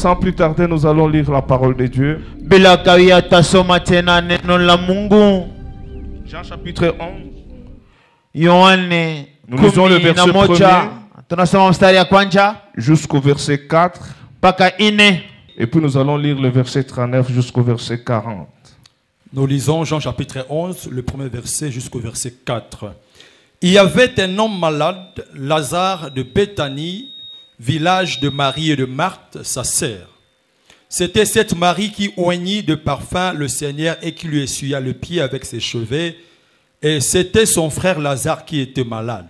sans plus tarder, nous allons lire la parole de Dieu. Bila kawia tasoma tena neno la Mungu. Jean chapitre 11. Yohane Nous lisons le verset 1er tunasoma mstari ya kwanza jusqu'au verset 4. mpaka 4. Et puis nous allons lire le verset 39 jusqu'au verset 40. Nous lisons Jean chapitre 11, le premier verset jusqu'au verset 4. Il y avait un homme malade, Lazare de Béthanie, village de Marie et de Marthe, sa sœur. C'était cette Marie qui oignit de parfum le Seigneur et qui lui essuya le pied avec ses cheveux. Et c'était son frère Lazare qui était malade.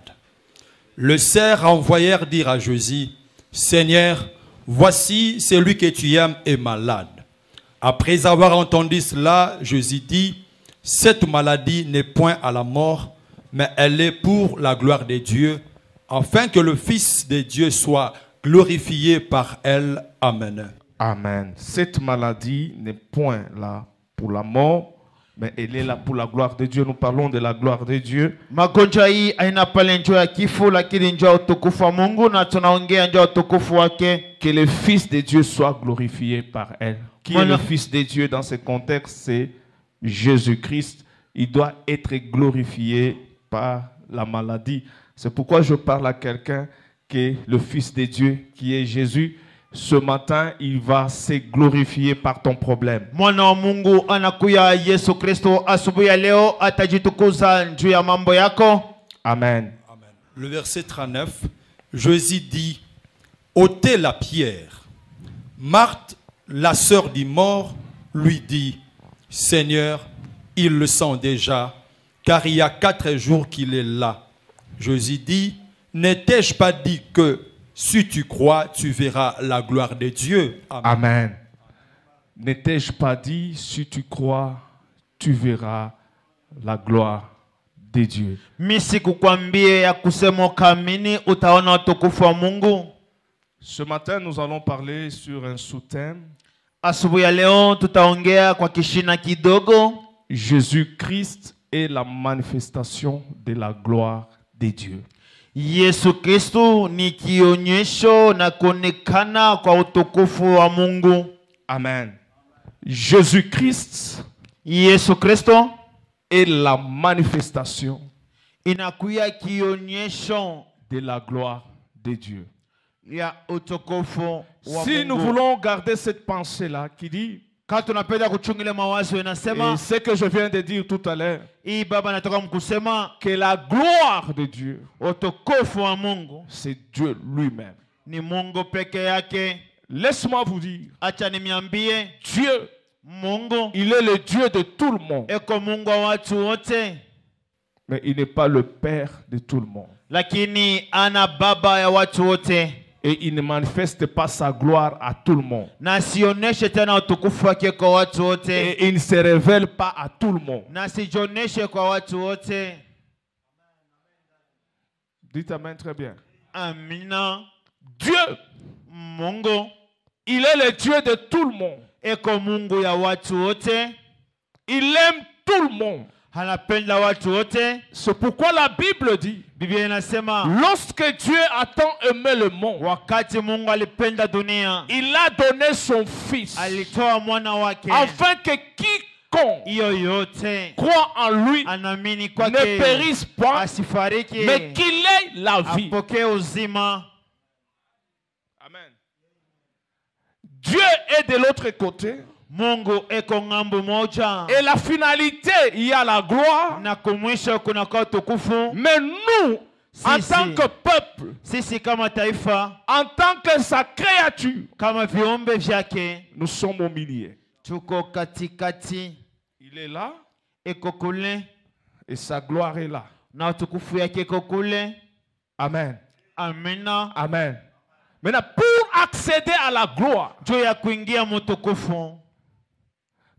Le sœurs envoyèrent dire à Jésus, « Seigneur, voici celui que tu aimes est malade. » Après avoir entendu cela, Jésus dit, « Cette maladie n'est point à la mort, mais elle est pour la gloire de Dieu, afin que le Fils de Dieu soit glorifié par elle. Amen. » Amen. Cette maladie n'est point là pour la mort, mais elle est là pour la gloire de Dieu. Nous parlons de la gloire de Dieu. Magonjwa hii haina pale njoo ya kifo, lakini njoo ya utukufu wa Mungu, na tunaongea njoo ya utukufu wake. Que le Fils de Dieu soit glorifié par elle. Qui est le Fils de Dieu dans ce contexte? C'est Jésus-Christ. Il doit être glorifié par la maladie. C'est pourquoi je parle à quelqu'un que le Fils de Dieu, qui est Jésus, ce matin, il va se glorifier par ton problème. Mwana wa Mungu anakuya Yesu Kristo asubuhi ya leo atajitukuza juu ya mambo yako. Amen. Amen. Le verset 39, Jésus dit, ôtez la pierre. Marthe, la sœur du mort, lui dit, Seigneur, il le sent déjà, car il y a 4 jours qu'il est là. Jésus dit, n'ai-je pas dit que si tu crois, tu verras la gloire de Dieu. Amen. Amen. N'ai-je pas dit, si tu crois, tu verras la gloire de Dieu. Misi kukwambie ya kusema ukaamini utaona utukufu wa Mungu. Ce matin, nous allons parler sur un sous-thème. Asubuhi ya leo tutaongea kwa kishina kidogo. Jésus-Christ est la manifestation de la gloire de Dieu. Yesu Kristo ni kionyesho na kuonekana kwa utukufu wa Mungu. Amen. Jésus-Christ, Yesu Kristo est la manifestation inakuya kionyesho de la gloire de Dieu. ya utukufu wa Si Mungu. nous voulons garder cette pensée-là qui dit, Kama tunapenda kuchungilia mawazo et inasema ce que je viens de dire tout à l'heure, hii baba natoka mkusema que la gloire de Dieu, utukufu wa Mungu c'est Dieu lui-même. ni Mungu peke yake. Laisse-moi vous dire, Acha nimiambie Dieu, Mungu il est le Dieu de tout le monde, eko Mungu wa watu wote, mais il n'est pas le Père de tout le monde. lakini ana baba ya watu wote, Et il ne manifeste pas sa gloire à tout le monde. na sioneshe tena utukufu wake kwa watu wote, Et il ne se révèle pas à tout le monde. na sijoneshe kwa watu wote. Dites Amen très bien. Amina. Dieu, Mungu il est le Dieu de tout le monde. eko Mungu ya watu wote, Il aime tout le monde. anapenda watu wote. C'est pourquoi la Bible dit, Biblia inasema lorsque Dieu a tant aimé le monde, wakati Mungu alipenda dunia, il a donné son Fils, alitoa mwana wake afin que quiconque yoyote croit en lui anaamini ne kwake périsse pas, asifariki, mais qu'il ait la vie. apokee uzima. Amen. Dieu est de l'autre côté. Mungu eko ngambo moja, Et la finalité, il y a la gloire. na kumwisho kuna kwa utukufu. Mais nous, en Si, tant si. que peuple, Sisi kama taifa, en tant que sa créature, kama viumbe vyake, nous sommes au milieu. tuko katikati, Il est là eko kule et sa gloire est là. na utukufu yake eko kule. Amen. Amina. Amen. Maintenant, pour accéder à la gloire, Juu ya kuingia mutukufu,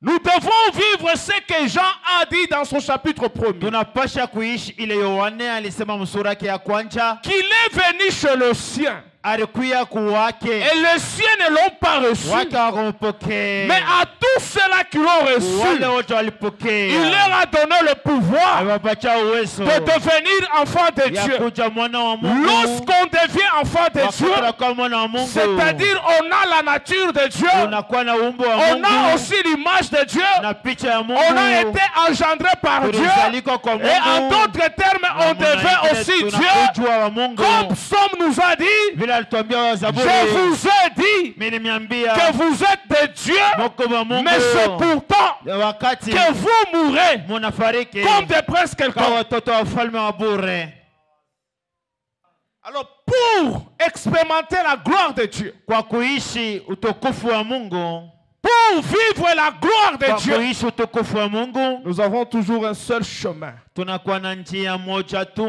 nous devons vivre ce que Jean a dit dans son chapitre 1er. tunapasha kuishi ile Yohane alisema msura yake ya kwanza, Qu'il est venu chez le sien. alikuya kuwake, Et les siens ne l'ont pas reçu. wake hawakumpokea, Mais à tous ceux-là qui l'ont reçu, wale wote il walipokea, leur a donné le pouvoir aliwapatia uwezo de devenir enfants de ya Dieu. kuja mwana wa Mungu. Lorsqu'on devient enfant de Wakati Dieu, unakuwa mwana wa Mungu, c'est-à-dire on a la nature de Dieu, unakuwa na umbo wa on a Mungu aussi l'image de Dieu, na picha ya Mungu, on a été engendré par Dieu, tulizalikwa kwa Mungu, et en d'autres termes, on devait aussi Dieu, tunakujua wa Mungu. comme Somme nous a dit, Vile alituambia wa Zaburi, je vous ai dit mimi nimeambia que vous êtes des dieux, moko wa Mungu, mais c'est pourtant wakati que vous mourrez munafariki comme des princes kwa quelconques. watoto wa ufalme wa bure. Alors, pour expérimenter la gloire de Dieu, Kwa kuishi utukufu wa Mungu, pour vivre la gloire de kwa Dieu, kuishi utukufu wa Mungu, nous avons toujours un seul chemin, tunakuwa na njia moja tu,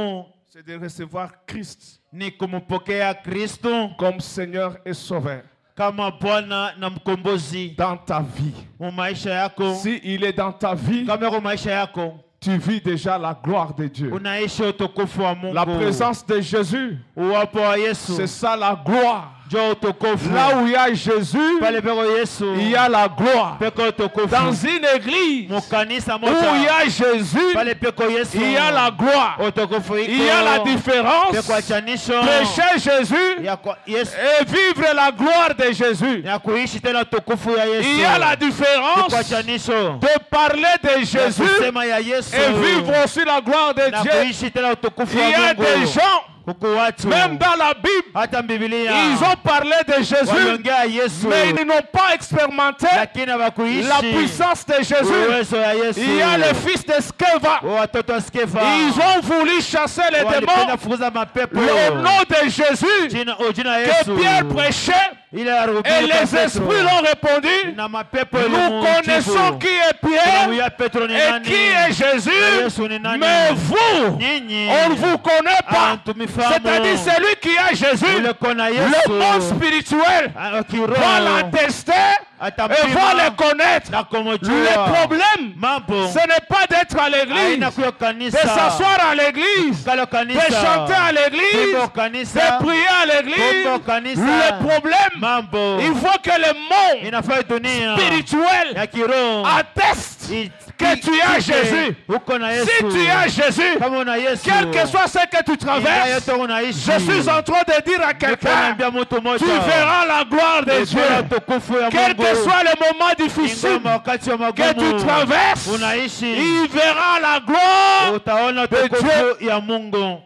c'est de recevoir Christ ni kumpokea Kristo comme Seigneur et Sauveur kama Bwana na mkombozi dans ta vie. mu maisha yako. Si il est dans ta vie, Kama yako maisha yako tu vis déjà la gloire de Dieu. unaishi utukufu wa Mungu, La présence de Jésus, uwapo wa Yesu c'est ça la gloire. ndio utukufu. Là où il y a Jésus, Pale peko Yesu il y a la gloire. peko utukufu. Dans une église Mukanisa où il y moja a Jésus, pale peko Yesu il y a la gloire. utukufu iko. Il y a la différence. Peko achanisho Prêcher Jésus ya kwa Yesu et vivre la gloire de Jésus. ya kuishi tena utukufu ya Yesu. Il y a la Peko différence achanisho de parler de ya Jésus kusema ya Yesu et vivre aussi la gloire de na Dieu. kuishi tena utukufu Il y wa a Mungu. des gens, Huku watu même dans la Bible, hata Biblia ils ont parlé de Jésus, waliongea Yesu mais ils n'ont pas expérimenté lakini hawakuishi la puissance de Jésus. uwezo ya Yesu. Il y a le fils de Sceva. Watoto wa Skefa Ils ont voulu chasser les walipenda démons. fukuza mapepo Le nom de Jésus jina que Yesu Pierre prêchait, ile et les esprits l'ont répondu. na mapepo Nous connaissons qui est Pierre ya Petro ni et nani qui est Jésus, Yesu ni nani mais vous, nyinyi on ne vous connaît pas. Antumifahamu. C'est-à-dire celui qui a Jésus, ule kona le Yesu monde spirituel va kiroho l'attester et va atampima le connaître. na Le kumjua. problème, Mambo ce n'est pas d'être à l'église, haina kuyo de kanisa s'asseoir à l'église, kalo de kanisa chanter à l'église, Kumbo de kanisa prier à l'église. Kumbo kanisa Le problème, mambo il faut que le monde inafaa dunia spirituel ya kiroho atteste que tu as Jésus. uko na Yesu. Si tu as Jésus, Kama una Yesu quel que soit ce que tu ingawa traverses, yote unaishi, je suis en train de dire à quelqu'un, Nikwambia mtu mmoja, tu verras la gloire de Dieu. utaona utukufu ya Quel Mungu. que soit le moment difficile Ingoma wakati wa que tu magumu traverses, unaishi, il verra la gloire. utaona de utukufu ya Mungu.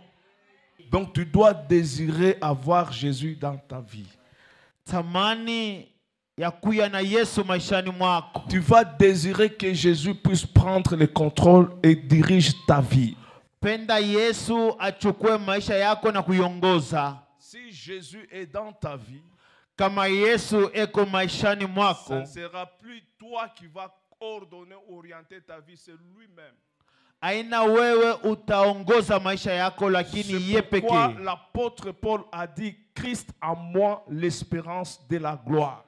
Donc tu dois désirer avoir Jésus dans ta vie. Tamani ya kuya na Yesu maishani mwako. Tu vas désirer que Jésus puisse prendre le contrôle et dirige ta vie. Penda Yesu achukue maisha yako na kuiongoza. Si Jésus est dans ta vie, Kama Yesu eko maishani ce mwako, ne sera plus toi qui vas ordonner, orienter ta vie, c'est lui-même. aina wewe utaongoza maisha yako, lakini ye C'est pourquoi pekee. l'apôtre Paul a dit, Christ en moi, l'espérance de la gloire.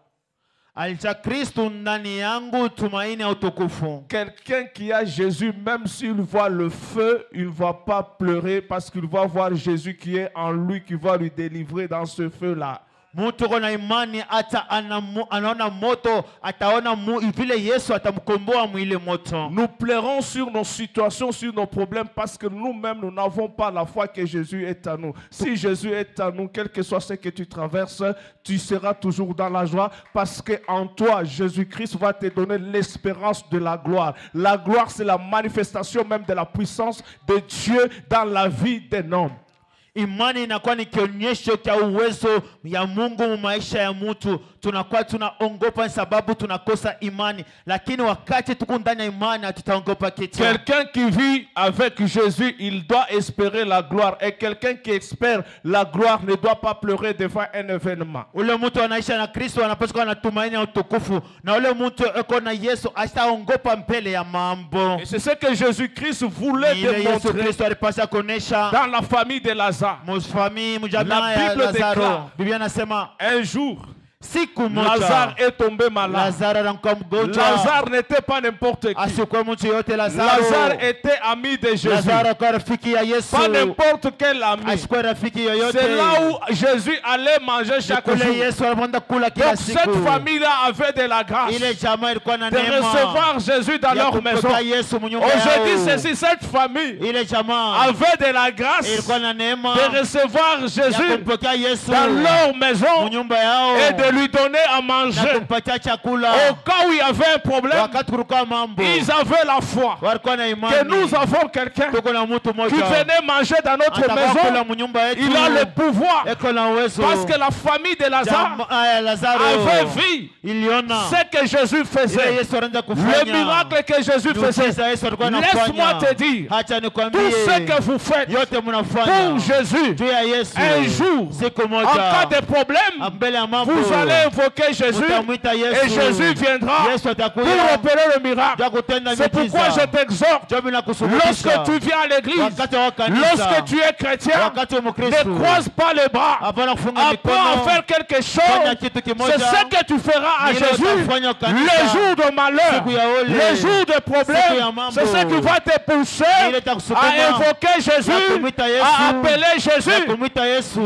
Alicha Kristo ndani yangu, tumaini ya utukufu. Quelqu'un qui a Jésus, même s'il voit le feu, il ne va pas pleurer parce qu'il va voir Jésus qui est en lui, qui va lui délivrer dans ce feu-là. Mtu kona imani hata anaona moto, ataona vile Yesu atamkomboa mwile moto. Nous pleurons sur nos situations, sur nos problèmes parce que nous-mêmes, nous n'avons pas la foi que Jésus est à nous. Si Jésus est à nous, quel que soit ce que tu traverses, tu seras toujours dans la joie parce qu'en toi, Jésus-Christ va te donner l'espérance de la gloire. La gloire, c'est la manifestation même de la puissance de Dieu dans la vie d'un homme. Imani inakuwa ni kionyesho cha uwezo ya Mungu mu maisha ya mtu. Tunakuwa tunaongopa sababu tunakosa imani, lakini wakati tuko ndani ya imani hatutaongopa kitu. Quelqu'un qui vit avec Jésus, il doit espérer la gloire. Et quelqu'un qui espère la gloire ne doit pas pleurer devant un événement. Ule mtu anaisha na Kristo anapaswa kuwa na tumaini ya utukufu, na ule mtu eko na Yesu asitaongopa mbele ya mambo. Et c'est ce que Jésus-Christ voulait Ile Yesu démontrer Kristo alipaswa kuonesha dans la famille de Lazare. mufamii mjamaa La ya Bible Lazaro. déclare Biblia nasema un jour, siku moja Lazare est tombé malade. Lazaro alikuwa mgonjwa. Lazare n'était pas n'importe qui. Asikuwa mtu yote. Lazare était ami de Jésus. Lazaro alikuwa rafiki ya Yesu. Pas n'importe quel ami. Asikuwa rafiki yoyote. C'est là où Jésus allait manger chaque jour. Yesu alipenda kula kila Donc siku. cette famille-là avait de la grâce Ile jamaa ilikuwa na de neema recevoir Jésus dans leur maison. Aujourd'hui, ceci, cette famille ile jamaa avait de la grâce ilikuwa na neema de recevoir Jésus dans leur maison nyumba yao et de lui donner à manger. na kumpatia chakula. Au cas où il y avait un problème, Wakati kulikuwa mambo ils avaient la foi walikuwa na imani que nous avons quelqu'un tuko na mtu qui mmoja venait manger dans notre maison. Il a le pouvoir parce que la famille de Lazare avait vu ce que Jésus faisait, le miracle que Jésus faisait. Laisse-moi te dire, tout ce que vous faites pour Jésus, un jour, en cas de problème, vous allez invoquer Jésus et Jésus viendra pour opérer le miracle. C'est pourquoi je t'exhorte, lorsque tu viens à l'église, lorsque tu es chrétien, ne croise pas les bras. Apprends à faire quelque chose. C'est ce que tu feras à Jésus le jour de malheur, le jour de problème. C'est ce qui va te pousser à invoquer Jésus, à appeler Jésus.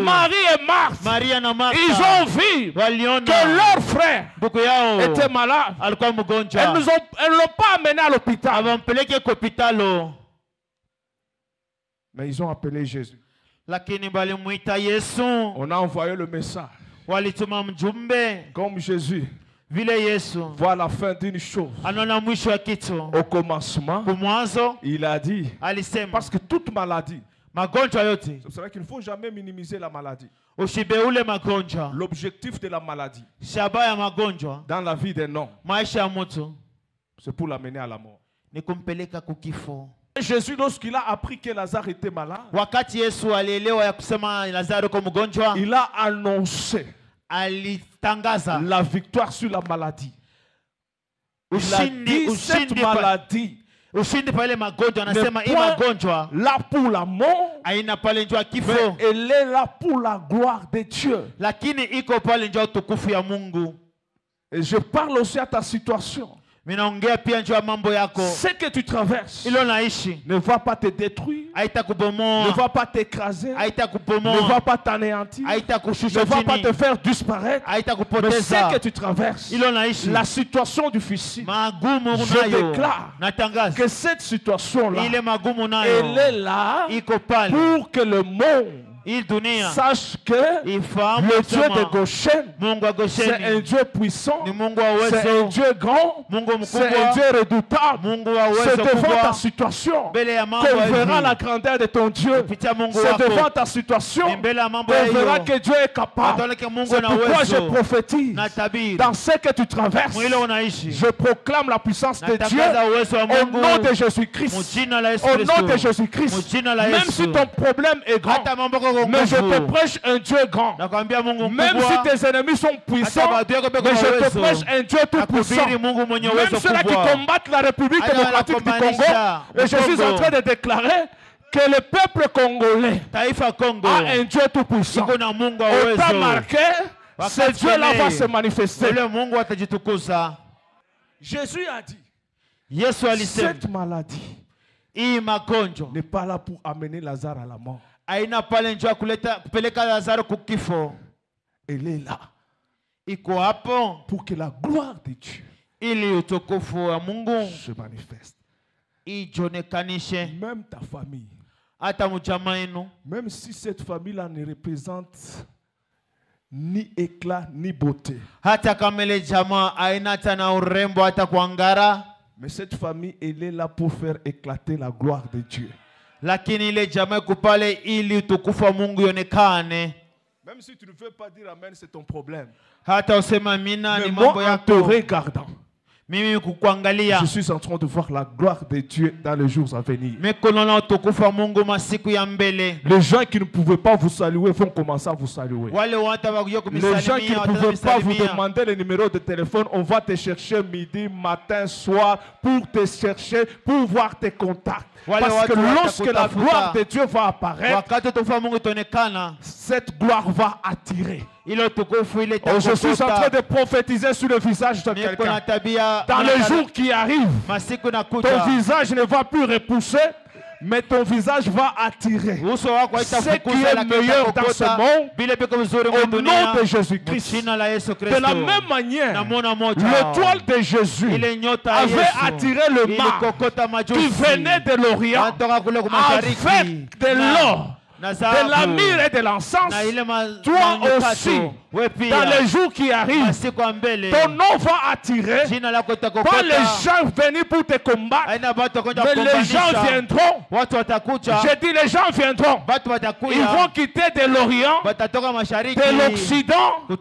Marie et Marthe, ils ont vu que leur frère était malade. Elles ne l'ont pas amené à l'hôpital. Mais ils ont appelé Jésus. On a envoyé le message. Comme Jésus voit la fin d'une chose. Au commencement, il a dit, parce que toute maladie, c'est vrai qu'il ne faut jamais minimiser la maladie. L'objectif de la maladie dans la vie d'un homme, c'est pour l'amener à la mort. Jésus, lorsqu'il a appris que Lazare était malade, il a annoncé la victoire sur la maladie. Il a dit cette maladie n'est pas là pour la mort, mais elle est là pour la gloire de Dieu. Et je parle aussi à ta situation. Ce que tu traverses ne va pas te détruire, ne va pas t'écraser, ne va pas t'anéantir, ne va pas te faire disparaître. Mais ce que tu traverses, la situation difficile, je déclare que cette situation-là, elle est là pour que le monde sache que le Dieu de Goshen, c'est un Dieu puissant, c'est un Dieu grand, c'est un Dieu redoutable. C'est devant ta situation qu'on verra la grandeur de ton Dieu. C'est devant ta situation qu'on verra que Dieu est capable. C'est pourquoi je prophétise dans ce que tu traverses. Je proclame la puissance de Dieu au nom de Jésus-Christ. Au nom de Jésus-Christ. Même si ton problème est grand, mais je te prêche un Dieu grand. Même si tes ennemis sont puissants, mais je te prêche un Dieu tout puissant. Même ceux-là qui combattent la République démocratique du Congo, et je suis en train de déclarer que le peuple congolais a un Dieu tout puissant. Au temps marqué, ce Dieu-là va se manifester. Jésus a dit, cette maladie n'est pas là pour amener Lazare à la mort. Elle est là pour que la gloire de Dieu se manifeste. Même ta famille, même si cette famille-là ne représente ni éclat ni beauté, mais cette famille, elle est là pour faire éclater la gloire de Dieu. Lakini ile jamaa kupale ili utukufu wa Mungu ionekane. Même si tu ne veux pas dire amen, c'est ton problème. Hata usema amina ni mambo yako. Te regardant, mimi kukuangalia, je suis en train de voir la gloire de Dieu dans les jours à venir. Les gens qui ne pouvaient pas vous saluer vont commencer à vous saluer. Les gens qui ne pouvaient pas vous demander le numéro de téléphone, on va te chercher midi, matin, soir, pour te chercher, pour voir tes contacts. Parce que lorsque la gloire de Dieu va apparaître, cette gloire va attirer. Oh, je suis en train de prophétiser sur le visage de quelqu'un. Dans le jour qui arrive, ton visage ne va plus repousser, mais ton visage va attirer ce qui est meilleur dans ce monde au nom de Jésus-Christ. De la même manière, l'étoile de Jésus avait attiré le mât qui venait de l'Orient avec de l'or, de la myrrhe et de l'encens. Toi aussi, dans les jours qui arrivent, ton nom va attirer. Pas les gens venus pour te combattre, mais les gens viendront. J'ai dit les gens viendront. Ils vont quitter de l'Orient, de l'Occident, pour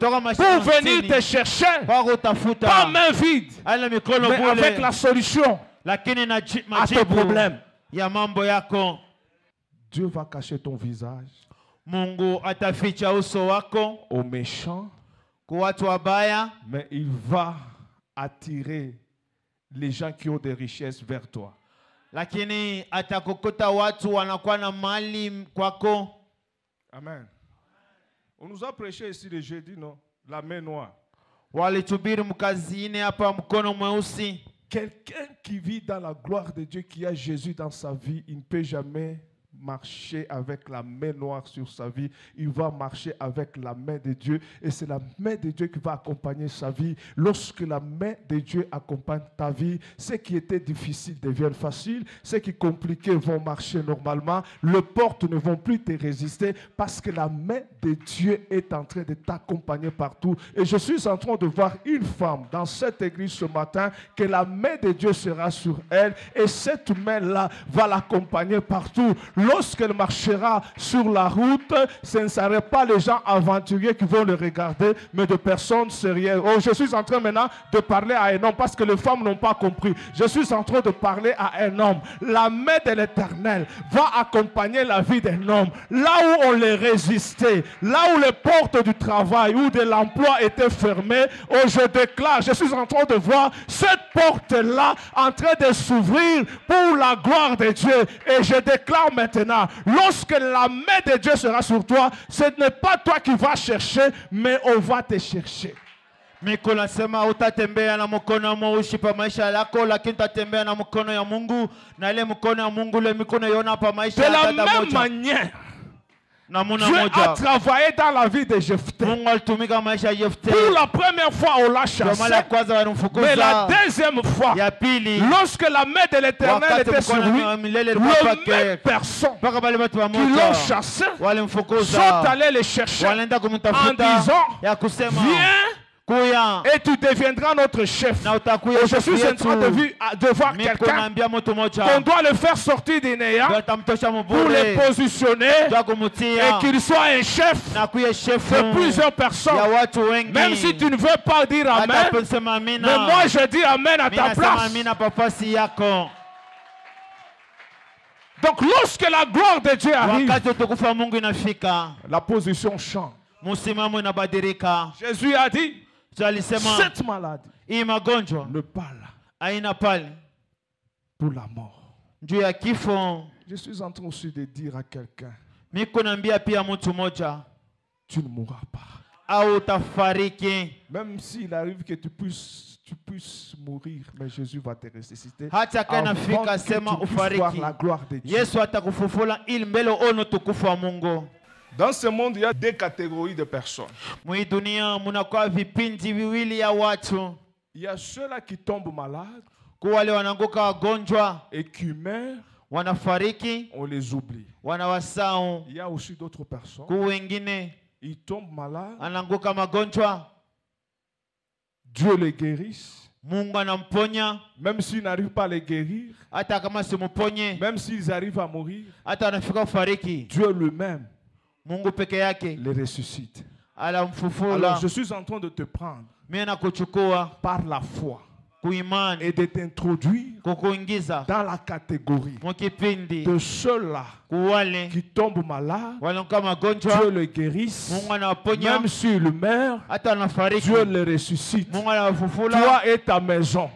venir te chercher. Pas main vide, mais avec la solution à tes problèmes. Dieu va cacher ton visage aux méchants, mais il va attirer les gens qui ont des richesses vers toi. Amen. On nous a prêché ici le jeudi, non? La main noire. Quelqu'un qui vit dans la gloire de Dieu, qui a Jésus dans sa vie, il ne peut jamais marcher avec la main noire sur sa vie. Il va marcher avec la main de Dieu, et c'est la main de Dieu qui va accompagner sa vie. Lorsque la main de Dieu accompagne ta vie, ce qui était difficile devient facile, ce qui est compliqué vont marcher normalement, les portes ne vont plus te résister parce que la main de Dieu est en train de t'accompagner partout. Et je suis en train de voir une femme dans cette église ce matin, que la main de Dieu sera sur elle, et cette main-là va l'accompagner partout. Lorsqu'elle marchera sur la route, ce ne seraient pas les gens aventuriers qui vont le regarder, mais de personnes sérieuses. Oh, je suis en train maintenant de parler à un homme, parce que les femmes n'ont pas compris. Je suis en train de parler à un homme. La main de l'Éternel va accompagner la vie d'un homme. Là où on les résistait, là où les portes du travail ou de l'emploi étaient fermées, oh, je déclare, je suis en train de voir cette porte-là en train de s'ouvrir pour la gloire de Dieu. Et je déclare maintenant, lorsque la main de Dieu sera sur toi, ce n'est pas toi qui vas chercher, mais on va te chercher. Miko nasema utatembea na mkono wa Mungu pa maisha yako, lakini utatembea na mkono ya Mungu, na ile mkono ya Mungu ile mikono yona pa maisha yako. De la même manière, Dieu a travaillé dans la vie de Jephthé. Pour la première fois, on l'a chassé. Mais la deuxième fois, lorsque la main de l'Éternel était sur lui, les mêmes personnes qui l'ont chassé sont allées le chercher en disant, viens et tu deviendras notre chef. Et je suis en train de voir quelqu'un qu'on doit le faire sortir des néants pour le positionner et qu'il soit un chef de plusieurs personnes. Même si tu ne veux pas dire amen, mais moi je dis amen à ta place. Donc lorsque la gloire de Dieu arrive, la position change. Jésus a dit, cette maladie ne parle pour la mort. Je suis en train aussi de dire à quelqu'un, tu ne mourras pas. Même s'il arrive que tu puisses mourir, mais Jésus va te ressusciter avant que tu puisses voir la gloire de Dieu. Dans ce monde, il y a deux catégories de personnes. Il y a ceux-là qui tombent malades et qui meurent. On les oublie. Il y a aussi d'autres personnes. Ils tombent malades. Dieu les guérisse. Même s'ils n'arrivent pas à les guérir, même s'ils arrivent à mourir, Dieu lui-même les ressuscite. Alors je suis en train de te prendre par la foi et de t'introduire dans la catégorie de ceux-là qui tombent malades. Dieu le guérisse. Même s'il meurt, Dieu le ressuscite. Toi et ta maison,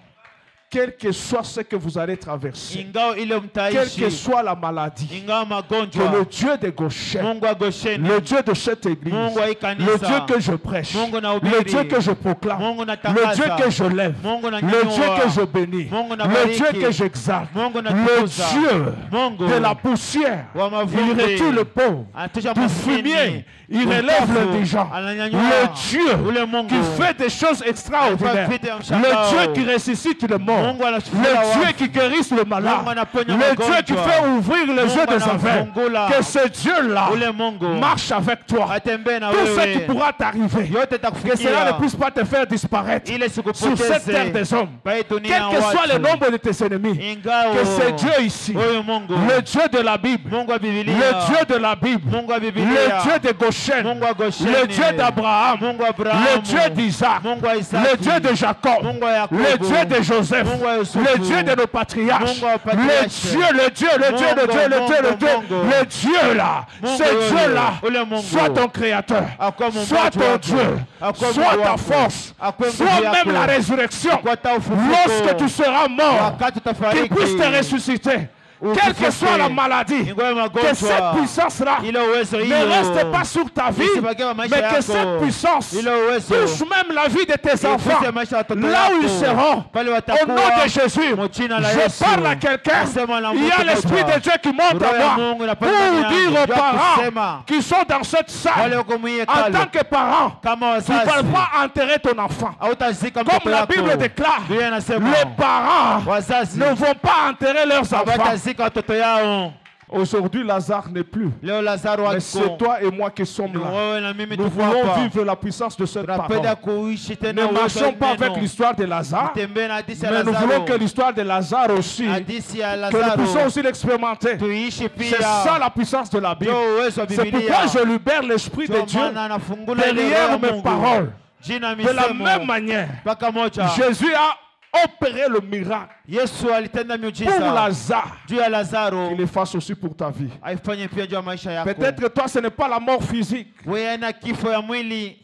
quel que soit ce que vous allez traverser, ingao ile quelle mtaishi, que soit la maladie, ingao que magonjwa, le Dieu de Goshen, Mungu wa Gosheni, le Dieu de cette église, Mungu wa hii kanisa, le Dieu que je prêche, Mungu na le ubiri, Dieu que je proclame, Mungu na le tangaza, Dieu que je lève, Mungu na le nyanyua, Dieu que je bénis, Mungu na le bariki, Dieu que j'exalte, Mungu na le tukuza, Dieu Mungu de la poussière, wa il mavumbi, retire le pauvre, anatusha du maskini, fumier, il uchafu, relève l'indigent, ananyanyua, le Dieu ule Mungu qui fait des choses extraordinaires, Anafanya vitu ya le mshangao, Dieu qui ressuscite le mort, Mungu anafufua le wafu, Dieu qui guérisse le malade, Mungu anaponya le Dieu qui magonjwa, fait ouvrir les Mungu yeux des aveugles, anafungula, que ce Dieu-là ule Mungu marche avec toi. atembee na Tout ce qui wewe, pourra t'arriver, yote que cela ne takufikia, puisse pas te faire disparaître ile sur cette terre sikupoteze des hommes. kwa hii Quel dunia que soit le watu, nombre de tes ennemis, ingao que c'est Dieu ici, huyu Mungu, le Dieu de la Bible, Mungu wa Biblia, le Dieu de la Bible, Mungu wa le Biblia, Dieu de Goshen, Mungu wa Gosheni, le Dieu d'Abraham, Mungu wa le Abrahamu, Dieu d'Isaac, Mungu wa Isaki, le Dieu de Jacob, Mungu wa Yakobo, le Dieu de Joseph, Mungu wa Yusufu, le Dieu de nos patriarches, Mungu wa le patriarche, Dieu, le Dieu, le Dieu, le Dieu, le Dieu, le Dieu, Mungu, le Dieu là, Mungu ce yoyo, Dieu-là, ule Mungu, soit ton créateur, akuwe muumbaji soit ton wako, Dieu, akuwe soit Mungu ta wako, force, akuwe soit nguvu même yako, la résurrection. akuwe ufufuko, Lorsque tu seras mort, wakati qu'il utafariki, puisse te ressusciter. Quelle que soit la maladie, que cette puissance-là ile uwezo ne hiyo reste pas sur ta vie, isibakie kwa maisha mais que yako, cette puissance ile uwezo touche même la vie de tes enfants. iguse maisha ya watoto Là où yako, ils seront, pale au watakuwa, nom de Jésus, mu jina la je Yesu, parle à quelqu'un. nasema na Il y a mtu l'Esprit mmoja, de Dieu qui monte Roho ya à moi Mungu inapanda pour ndani dire yangu, aux ndio parents kusema, qui sont dans cette wale salle, wako mwenye en hekalu, tant que parents, kama tu ne peux wazazi, pas enterrer ton enfant. hautazika mtoto Comme la yako. Bible déclare, Biblia inasema, les parents wazazi ne vont pas enterrer leurs enfants. hawatazika watoto yao. Aujourd'hui, Lazare n'est plus. Leo Lazaro Mais c'est wako, toi et moi qui sommes ni là. wewe na mimi Nous tuko voulons hapa. vivre la puissance de cette Tunapenda parole. kuishi tena Ne uwezo marchons wa pas avec neno. l'histoire de Lazare, Tembee na hadithi ya mais nous voulons Lazaro. que l'histoire de Lazare aussi, Hadithi ya que nous Lazaro puissions aussi l'expérimenter. tuishi C'est pia. ça la puissance de la Bible. Ndio uwezo wa C'est Biblia. pourquoi je libère l'Esprit de Ndio Dieu maana anafungula ile roho derrière ya mes Mungu. paroles. Jina De la misemo. même manière, Mpaka moja. Jésus a opéré le miracle Yesu alitenda pour miujiza Lazare. juu ya Lazaro, Qu'il le fasse aussi pour ta vie. aifanye pia juu ya maisha yako. Peut-être que toi, ce n'est pas la mort physique, Wewe haina kifo ya mwili,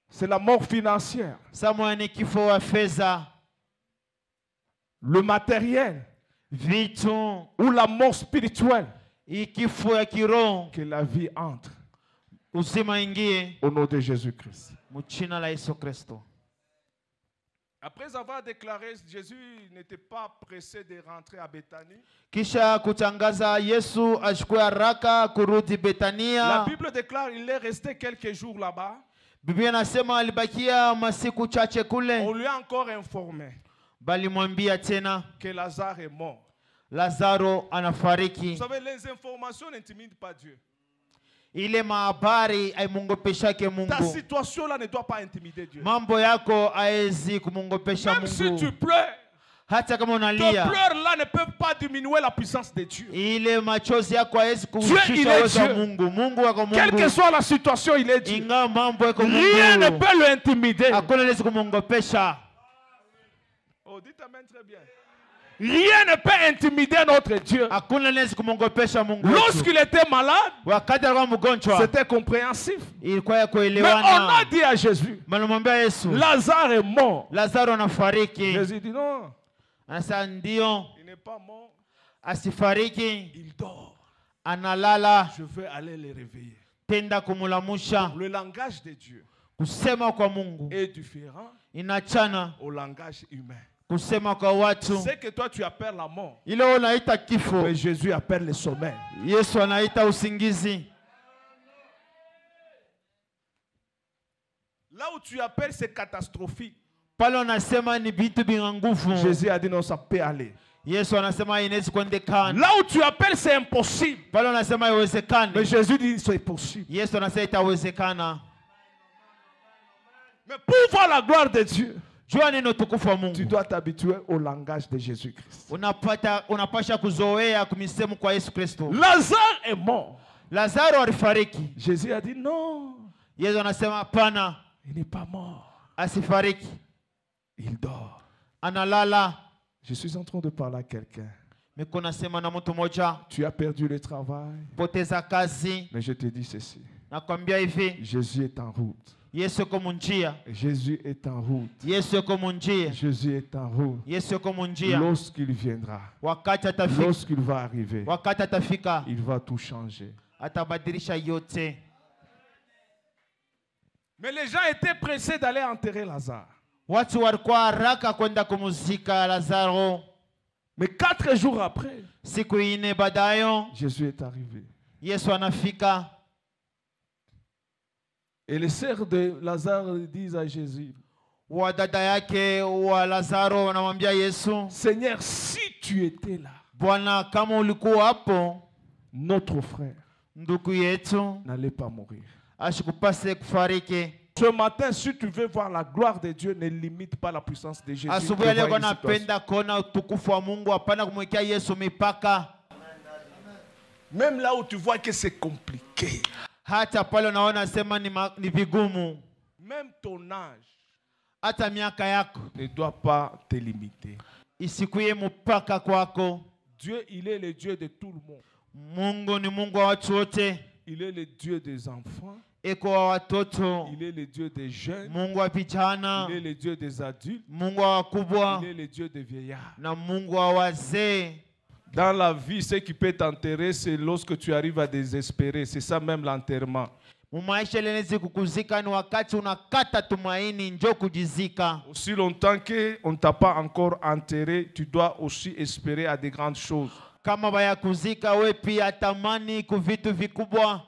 c'est la mort financière, samwa ni kifo ya fedha, le matériel vitu, ou la mort spirituelle. hii kifo ya kiroho. Que la vie entre Uzima ingie au nom de Jésus-Christ. mchina la Yesu Kristo. Après avoir déclaré, Jésus n'était pas pressé de rentrer à Béthanie. Kisha kutangaza Yesu achukue haraka kurudi La Betania. Bible déclare qu'il est resté quelques jours là-bas. Biblia inasema alibakia masiku chache On kule, lui a encore informé bali mwambia tena que Lazare est mort. Lazaro Vous anafariki. savez, les informations n'intimident pas Dieu. Ile mahabari aimungopeshake Ta Mungu. situation là ne doit pas intimider Dieu. Mambo yako haezi kumungopesha Même si tu Mungu. pleures, Hata kama tes unalia, pleurs là ne peuvent pas diminuer la puissance de Dieu. ile machozi yako haezi il kushusha est uwezo wa Dieu. Mungu. Mungu wako Quelle que Mungu. soit la situation, il est Dieu. Ingawa mambo yako Rien ne Mungu, peut le intimider. hakuna lezi kumungopesha. Oh, dites amen très bien. Rien ne peut intimider notre Dieu. Hakuna lezi kumungopesha Mungu wetu. Lorsqu'il était malade, Wakati alikuwa mgonjwa, c'était compréhensif. ilikuwa ya Mais on a kuelewana. dit à Jésus, Manamwambia Yesu, Lazare est mort. Lazaro anafariki. Jésus dit non, Anasema ndio, il n'est pas mort, asifariki, il dort. analala. Je vais aller le réveiller. Tenda kumulamusha. Le langage de Dieu Kusema kwa Mungu est différent inachana au langage humain. kusema kwa watu. C'est que toi tu appelles la mort, Ile unaita kifo, mais Jésus appelle le sommeil. Yesu anaita usingizi. Là où tu appelles c'est catastrophique, Pale unasema ni vitu vina nguvu, Jésus a dit non, ça peut aller. Yesu anasema inaweza kuendekana. Là où tu appelles c'est impossible, Pale unasema mais iwezekane, Jésus dit c'est possible. Yesu anasema itawezekana. Mais pour voir la gloire de Dieu, Jua nini utukufu wa tu Mungu. dois t'habituer au langage de Jésus-Christ. Unapasha kuzoea kumisemu kwa Yesu Kristo. Lazare est mort. Lazaro alifariki. Jésus a dit non, Yesu anasema hapana, il n'est pas mort. asifariki, Il dort. analala. Je suis en train de parler à quelqu'un. Miko nasema na mtu moja, Tu as perdu le travail, poteza kazi. mais je te dis ceci. Nakwambia hivi, Jésus est en route. Yesu yuko mu njia. Jésus est en route. Yesu yuko mu njia. Jésus est en route. Yesu yuko mu njia. Lorsqu'il viendra, Wakati atafika, lorsqu'il va arriver, wakati atafika, il va tout changer. atabadilisha yote. Mais les gens étaient pressés d'aller enterrer Lazare. Watu walikuwa haraka kwenda kumuzika Lazaro. Mais 4 jours après, Siku ine baadayo, Jésus est arrivé. Yesu anafika. Et les sœurs de Lazare disent à Jésus, Wadada yake wa Lazaro wanamwambia Yesu, Seigneur, si tu étais là, Bwana, kama ulikuwa hapo, notre frère ndugu yetu n'allait pas mourir. ashikupase kufariki. Ce matin, si tu veux voir la gloire de Dieu, ne limite pas la puissance de Jésus. Asubuhi ya leo kwa napenda kuona utukufu wa Mungu, hapana kumwekea Yesu mipaka. Même là où tu vois que c'est compliqué, Hata pale unaona sema ni vigumu, même ton âge hata miaka yako ne doit pas te limiter. isikuye mpaka kwako. Dieu, il est le Dieu de tout le monde. Mungu ni Mungu wa watu wote. Il est le Dieu des enfants. Eko wa watoto, Il est le Dieu des jeunes. Mungu wa vijana, Il est le Dieu des adultes. Mungu wa wakubwa, Il est le Dieu des vieillards. na Mungu wa wazee. Dans la vie, ce qui peut t'enterrer, c'est lorsque tu arrives à désespérer. C'est ça même l'enterrement. Mumaisha lenezi kukuzika ni wakati unakata tumaini, njo kujizika. Aussi longtemps qu'on ne t'a pas encore enterré, tu dois aussi espérer à des grandes choses. Kama baya kuzika, we pia tamani kuvitu vikubwa.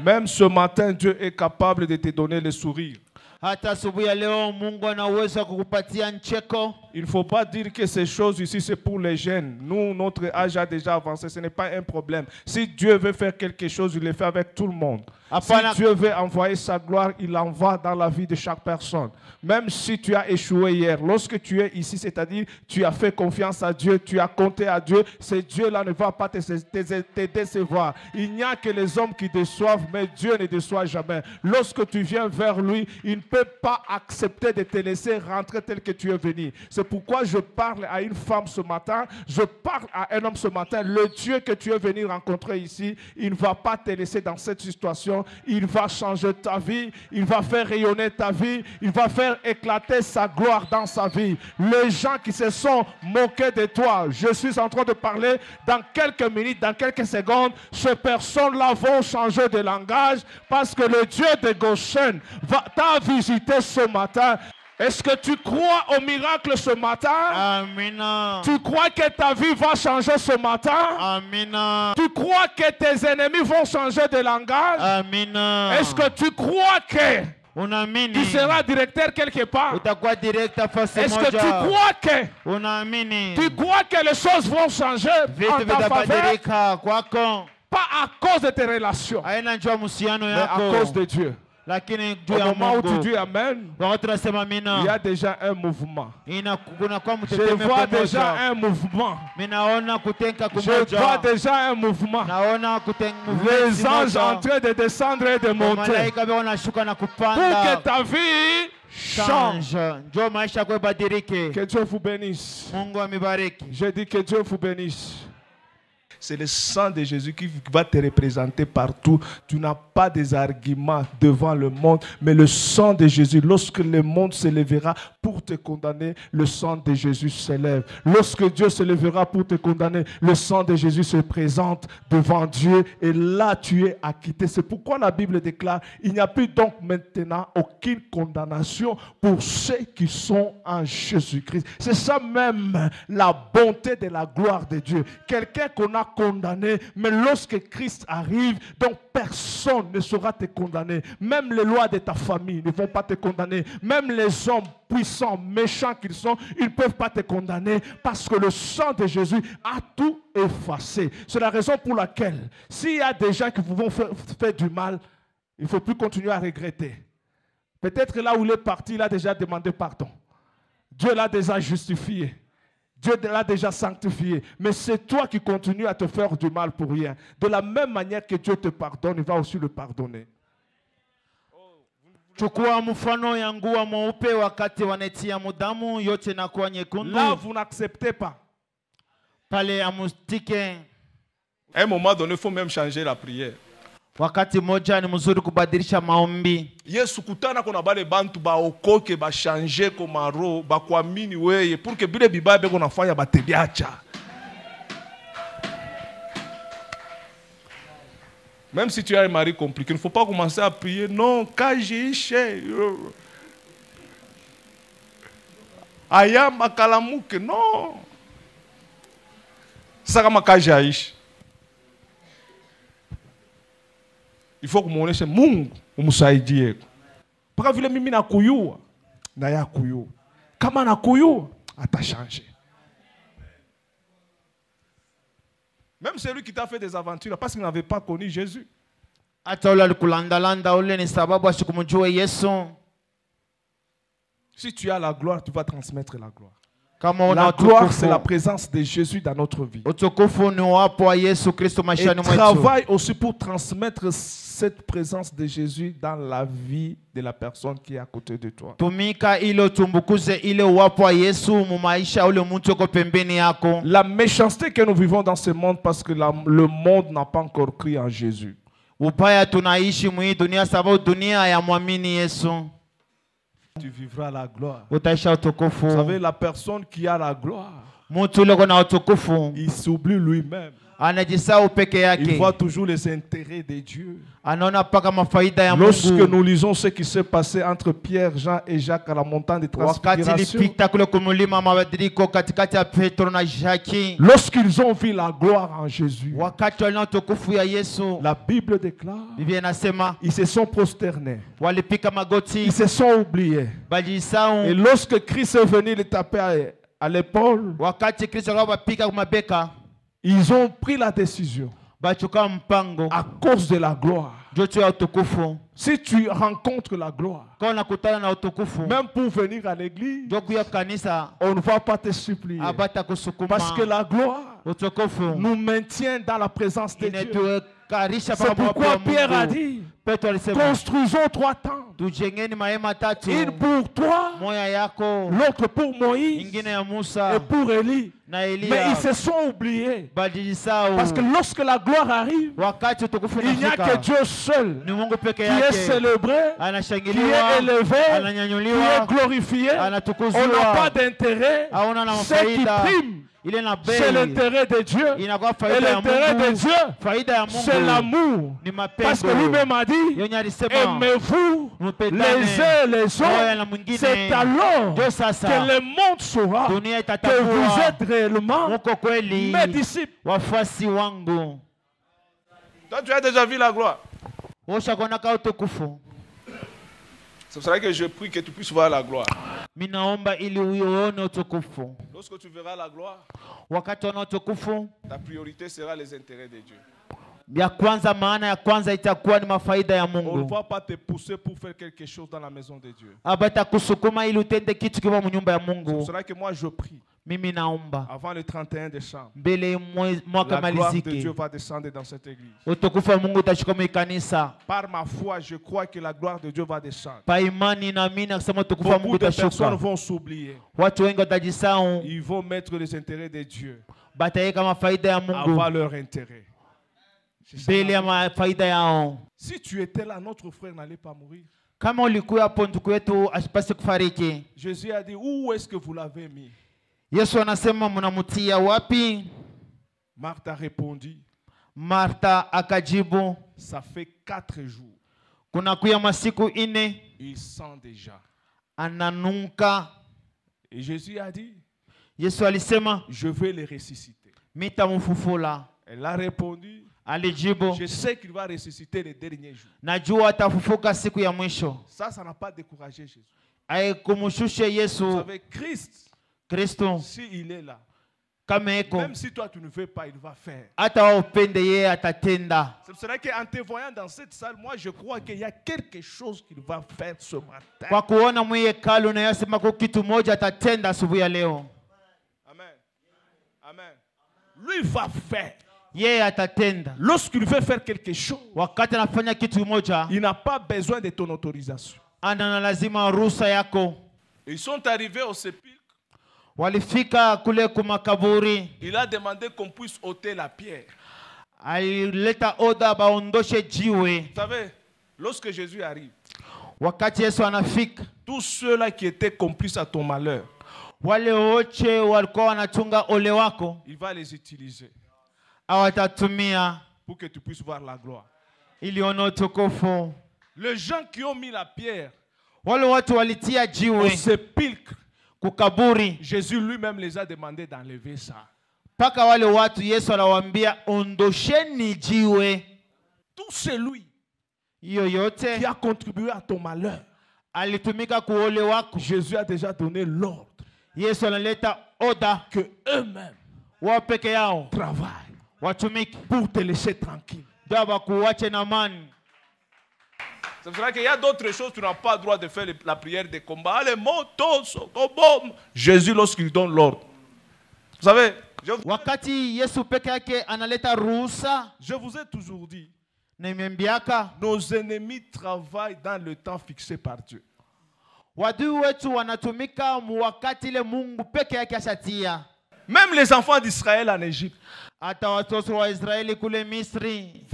Même ce matin, Dieu est capable de te donner le sourire. Hata asubuhi ya leo Mungu ana uwezo wa kukupatia ncheko. Il ne faut pas dire que ces choses ici, c'est pour les jeunes. Nous, notre âge a déjà avancé. Ce n'est pas un problème. Si Dieu veut faire quelque chose, il le fait avec tout le monde. Si Dieu veut envoyer sa gloire, il l'envoie dans la vie de chaque personne. Même si tu as échoué hier, lorsque tu es ici, c'est-à-dire tu as fait confiance à Dieu, tu as compté à Dieu, ce Dieu-là ne va pas te décevoir. Il n'y a que les hommes qui déçoivent, mais Dieu ne déçoit jamais. Lorsque tu viens vers lui, il ne peut pas accepter de te laisser rentrer tel que tu es venu. C'est pourquoi je parle à une femme ce matin, je parle à un homme ce matin. Le Dieu que tu es venu rencontrer ici, il ne va pas te laisser dans cette situation. Il va changer ta vie, il va faire rayonner ta vie, il va faire éclater sa gloire dans sa vie. Les gens qui se sont moqués de toi, je suis en train de parler, dans quelques minutes, dans quelques secondes, ces personnes-là vont changer de langage parce que le Dieu de Goshen t'a visité ce matin. Est-ce que tu crois au miracle ce matin? Amina. Tu crois que ta vie va changer ce matin? Amina. Tu crois que tes ennemis vont changer de langage? Amina. Est-ce que tu crois que unaamini tu seras directeur quelque part? utakuwa director fasi Est-ce que moja? tu crois que Unaamini tu crois que les choses vont changer en vitu ta faveur? vitabadilika kwako? Pas à cause de tes relations, Haina njoo mahusiano mais à yako, cause de Dieu. lakini juu Au ya moment où tu Mungu. dis Amen, Wakati tunasema il y amina, a déjà un mouvement. kunakuwa Je mtetemeko vois déjà moja. un mouvement. Minaona kutenka Je vois kumoja, déjà un mouvement. naona kutenka Les anges en train de descendre et de monter malaika wao wanashuka na pour kupanda. que ta vie change. Change, njoo maisha yako ibadilike. Que Dieu vous bénisse. Mungu amibariki. Je dis que Dieu vous bénisse. C'est le sang de Jésus qui va te représenter partout. Tu n'as pas des arguments devant le monde, mais le sang de Jésus, lorsque le monde se lèvera pour te condamner, le sang de Jésus s'élève. Lorsque Dieu se lèvera pour te condamner, le sang de Jésus se présente devant Dieu et là tu es acquitté. C'est pourquoi la Bible déclare, il n'y a plus donc maintenant aucune condamnation pour ceux qui sont en Jésus-Christ. C'est ça même la bonté de la gloire de Dieu. Quelqu'un qu'on a condamné, mais lorsque Christ arrive, donc personne ne saura te condamner. Même les lois de ta famille ne vont pas te condamner. Même les hommes puissants, méchants qu'ils sont, ils ne peuvent pas te condamner parce que le sang de Jésus a tout effacé. C'est la raison pour laquelle, s'il y a des gens qui vous vont faire du mal, il ne faut plus continuer à regretter. Peut-être là où il est parti, il a déjà demandé pardon. Dieu l'a déjà justifié. Dieu l'a déjà sanctifié. Mais c'est toi qui continues à te faire du mal pour rien. De la même manière que Dieu te pardonne, il va aussi le pardonner. Chukua mfano ya nguo mweupe wakati wanatia mudamu yote na kuwa nyekundu. Là, vous n'acceptez pas. Pale amustike. À un moment donné, il faut même changer la prière. Wakati moja ni mzuri kubadilisha maombi. Yesu kutana kona bale bantu ba okoke ba changer komaro ba kuamini weye pour que bile bibabe kona fanya batebiacha. Même si tu as un mari compliqué, il ne faut pas commencer à prier. Non, kajiishe. Aya makalamuke. Non. Saka makajiishe. Il faut kumuoneshe Mungu umsaidie. Paka vile mimi nakuyua na ya kuyua. Kama nakuyua atachange. Même celui qui t'a fait des aventures parce qu'il n'avait pas connu Jésus. Si tu as la gloire, tu vas transmettre la gloire. La gloire, c'est la présence de Jésus dans notre vie. Il travaille aussi pour transmettre cette présence de Jésus dans la vie de la personne qui est à côté de toi. La méchanceté que nous vivons dans ce monde parce que le monde n'a pas encore cru en Jésus. Tu vivras la gloire. Vous savez, la personne qui a la gloire, il s'oublie lui-même. Il voit toujours les intérêts de Dieu. Lorsque nous lisons ce qui s'est passé entre Pierre, Jean et Jacques à la montagne de transfiguration, lorsqu'ils ont vu la gloire en Jésus, la Bible déclare, ils se sont prosternés, ils se sont oubliés. Et lorsque Christ est venu les taper à l'épaule, ils ont pris la décision à cause de la gloire. Si tu rencontres la gloire, même pour venir à l'église, on ne va pas te supplier. Parce que la gloire nous maintient dans la présence de Dieu. C'est pourquoi Pierre a dit, construisons 3 tentes. Une pour toi, l'autre pour Moïse et pour Élie. Mais ils se sont oubliés. Parce que lorsque la gloire arrive, il n'y a que Dieu seul qui est célébré, qui est élevé, qui est glorifié. On n'a pas d'intérêt. Ce qui prime, c'est l'intérêt de Dieu. Et l'intérêt de Dieu, c'est l'amour. Parce que lui-même a dit, aimez-vous les uns les autres. C'est alors que le monde saura que vous êtes réellement mes disciples. Toi, tu as déjà vu la gloire. C'est pour ça que je prie que tu puisses voir la gloire. Lorsque tu verras la gloire, ta priorité sera les intérêts de Dieu. On ne va pas te pousser pour faire quelque chose dans la maison de Dieu. C'est pour cela que moi je prie. Avant le 31 décembre, la gloire de Dieu va descendre dans cette église. Par ma foi, je crois que la gloire de Dieu va descendre. Beaucoup de personnes vont s'oublier. Ils vont mettre les intérêts de Dieu avant leur intérêt. Si tu étais là, notre frère n'allait pas mourir. Jésus a dit, où est-ce que vous l'avez mis? Marthe a répondu, ça fait 4 jours. Il sent déjà. Et Jésus a dit, je vais les ressusciter. Elle a répondu, je sais qu'il va ressusciter les derniers jours. Ça n'a pas découragé Jésus. Vous savez, Christ, s'il est là, même si toi tu ne veux pas, il va faire. C'est pour cela qu'en te voyant dans cette salle, moi je crois qu'il y a quelque chose qu'il va faire ce matin. Amen. Amen. Lui va faire. Lorsqu'il veut faire quelque chose, il n'a pas besoin de ton autorisation. Ils sont arrivés au sépulcre. Il a demandé qu'on puisse ôter la pierre. alileta oda baondoshe jiwe. Vous savez, lorsque Jésus arrive, Wakati Yesu anafika, tous ceux-là qui étaient complices à ton malheur, wale wote walikuwa wanachunga ole wako, il va les utiliser awatatumia pour que tu puisses voir la gloire. ili one utukufu. Les gens qui ont mis la pierre Wale watu walitia au jiwe sépulcre, kukaburi, Jésus lui-même les a demandé d'enlever ça. paka wale watu Yesu anawaambia ondosheni jiwe. Tout celui Hiyo qui yote a contribué à ton malheur, alitumika kuole wako. Jésus a déjà donné l'ordre Yesu analeta oda que eux-mêmes wao peke yao travaillent watumiki pour te laisser tranquille. ndio bakuache na amani. C'est vrai qu'il y a d'autres choses, tu n'as pas le droit de faire la prière de combat. Les motos, Sokobom. Jésus, lorsqu'il donne l'ordre. Vous savez, Wakati Yesu peke yake analeta ruhusa, je vous ai toujours dit, na imembiaka nos ennemis travaillent dans le temps fixé par Dieu. wadui wetu wanatumika wakati ile Mungu peke yake ashatia. Même les enfants d'Israël en Égypte. Hata watoto wa Israeli kule Misri,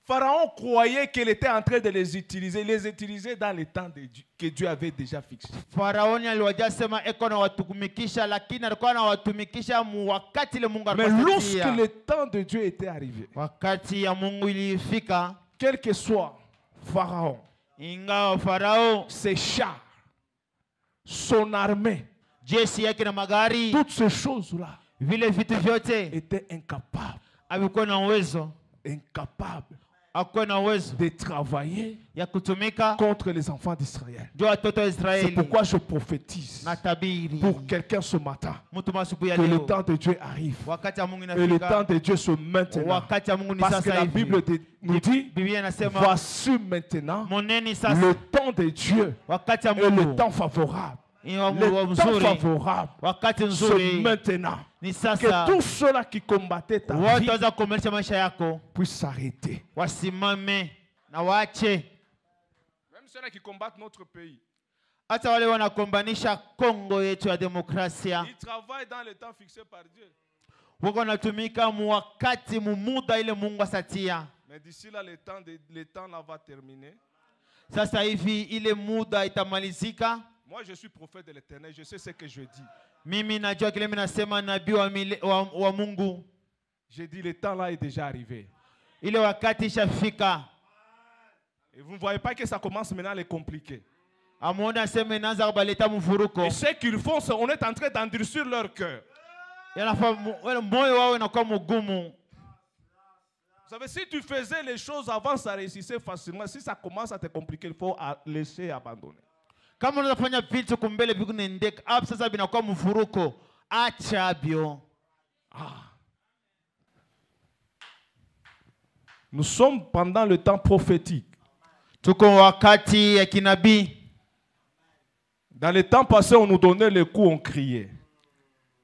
Pharaon croyait qu'il était en train de les utiliser. Il les utilisait dans le temps que Dieu avait déjà fixé. Faraoni aliwajia sema eko na watumikisha, lakini alikuwa anawatumikisha wakati ile Mungu Mais alikuwa lorsque anatia. le temps de Dieu était arrivé, Wakati ya Mungu ilifika, quel que soit Pharaon, ingawa Farao ses chars, son armée, jeshi yake na magari, toutes ces choses-là vile vitu vyote étaient incapables, alikuwa na uwezo, hakuwa na uwezo de travailler ya kutumika contre les enfants d'Israël. ndio watoto wa Israeli. C'est pourquoi je prophétise pour quelqu'un ce matin que le temps de Dieu arrive et le temps de Dieu se maintenant. Parce que la Bible nous dit, voici maintenant le temps de Dieu et le temps favorable. Le temps favorable, c'est maintenant que tous ceux-là qui combattaient ta vie puissent s'arrêter. Même ceux-là qui combattent notre pays, hata wale wanakombanisha Kongo yetu ya demokrasia, ils travaillent dans le temps fixé par Dieu. Wako wanatumika wakati muda ile Mungu asatia. Mais d'ici là, le temps là va terminer. Sasa hivi ile muda itamalizika. Moi, je suis prophète de l'Éternel, je sais ce que je dis. Mimi najua kile mimi nasema nabii wa Mungu. J'ai dit le temps là est déjà arrivé. Ile wakati ishafika. Et vous ne voyez pas que ça commence maintenant à les compliquer. Et ce qu'ils font, on est en train d'endurcir leur cœur. Vous savez, si tu faisais les choses avant, ça réussissait facilement. Si ça commence à te compliquer, il faut laisser abandonner. Nous sommes pendant le temps prophétique. Dans le temps passé, on nous donnait les coups, on criait.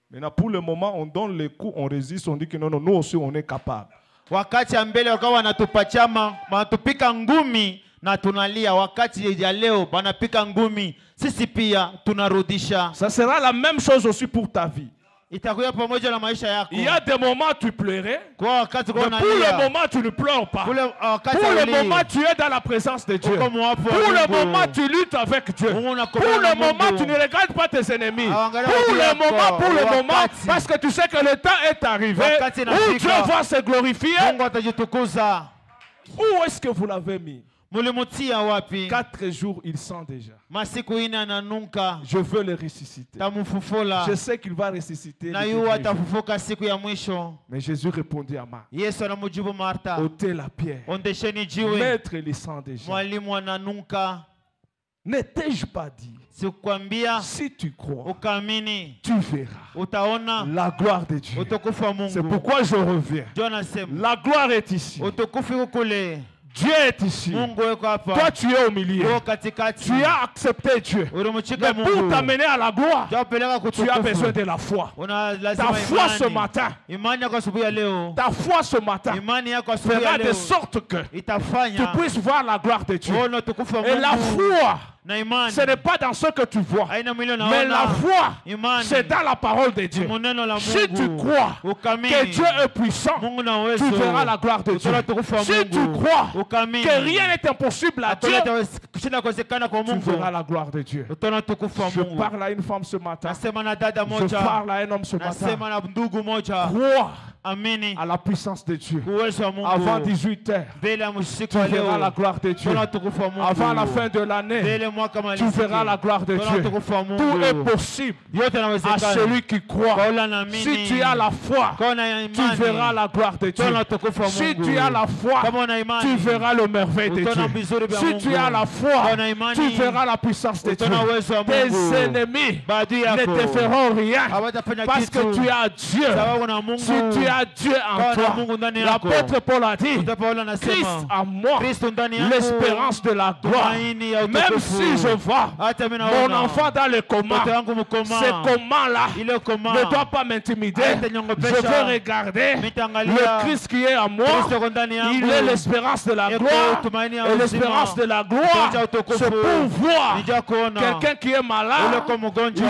Maintenant, pour le moment, on donne les coups, on résiste, on dit que non, nous aussi, on est capable. Wakati ambele wakawa wanatupachama, wanatupika ngumi na tunalia. Wakati ya leo wanapika ngumi, sisi pia tunarudisha. Ça sera la même chose aussi pour ta vie. Il y a des moments où tu pleurais, mais pour le moment tu ne pleures pas. Pour le moment tu es dans la présence de Dieu. Pour le moment tu luttes avec Dieu. Pour le moment tu ne regardes pas tes ennemis. Pour le moment, parce que tu sais que le temps est arrivé où Dieu va se glorifier. Où est-ce que vous l'avez mis? 4 jours, il sent déjà. Je veux le ressusciter. Je sais qu'il va ressusciter. Mais Jésus répondit à Marthe. Ôtez la pierre. Mettre le sang déjà. Ne t'ai-je pas dit? Si tu crois, tu verras la gloire de Dieu. C'est pourquoi je reviens. La gloire est ici. Dieu est ici. Toi, tu es au milieu. Tu as accepté Dieu. Mais pour t'amener à la gloire, tu as besoin de la foi. Ta foi ce matin, fera de sorte que tu puisses voir la gloire de Dieu. Et la foi na imani. ce n'est pas dans ce que tu vois. Haina mwili Mais unaona. la foi, Imani. c'est dans la parole de Dieu. Ni neno la Si tu Mungu. crois Ukamini. que Dieu est puissant, Mungu na uwezo. tu verras la gloire de Dieu. Utaona utukufu wa Si Mungu. tu crois Ukamini. que rien n'est impossible à Dieu, kushinda kuwezekana kwa tu Mungu. verras la gloire de Dieu. Utaona utukufu wa Je Mungu. parle à une femme ce matin. Nasema na dada Je moja. parle à un homme ce matin. Nasema na ndugu moja. Crois Amini. à la puissance de Dieu. Uwezo wa Mungu. Avant 18 heures, Mbele ya usiku tu wa verras la leo. gloire de Dieu. Utaona utukufu wa Mungu. Avant la fin de l'année, Mbele mwaka tu maliziki. verras la gloire de Utaona Dieu. utukufu wa Mungu. Tout est possible Yote à yanawezekana. celui qui croit. Kwa ule anaamini. Si tu as la foi, Kwa una tu imani. verras la gloire de Dieu. Utaona utukufu wa Si Mungu. tu as la foi, Kama una imani. tu verras le merveille de Utaona Dieu. vizuri vya Si Mungu. tu as la foi, Kwa una imani. tu verras la puissance de Dieu. Utaona uwezo wa Tes Mungu. ennemis Maadui ne yako. te feront rien Hawatafanya parce que kitu. tu as Dieu. Sababu na Mungu. Si tu as Dieu en Kwa na toi, Mungu ndani yako. l'apôtre Paul a dit, Mtume Paulo anasema, Christ en moi, Kristo ndani yangu. l'espérance de la gloire. Tumaini ya Même utukufu. si je vois Hata mimi mon naona. enfant dans le coma, Mtoto wangu mkoma. ce coma-là Ile koma. ne doit pas m'intimider. Haitaniogopesha. Je veux regarder Nitaangalia. le Christ qui est en moi. Kristo yuko ndani yangu. Il est l'espérance de la Eko gloire. tumaini ya Et uzima. l'espérance de la gloire, Tumaini ya utukufu. c'est pour voir Nija kuona. quelqu'un qui est malade, Ule kwa mgonjwa.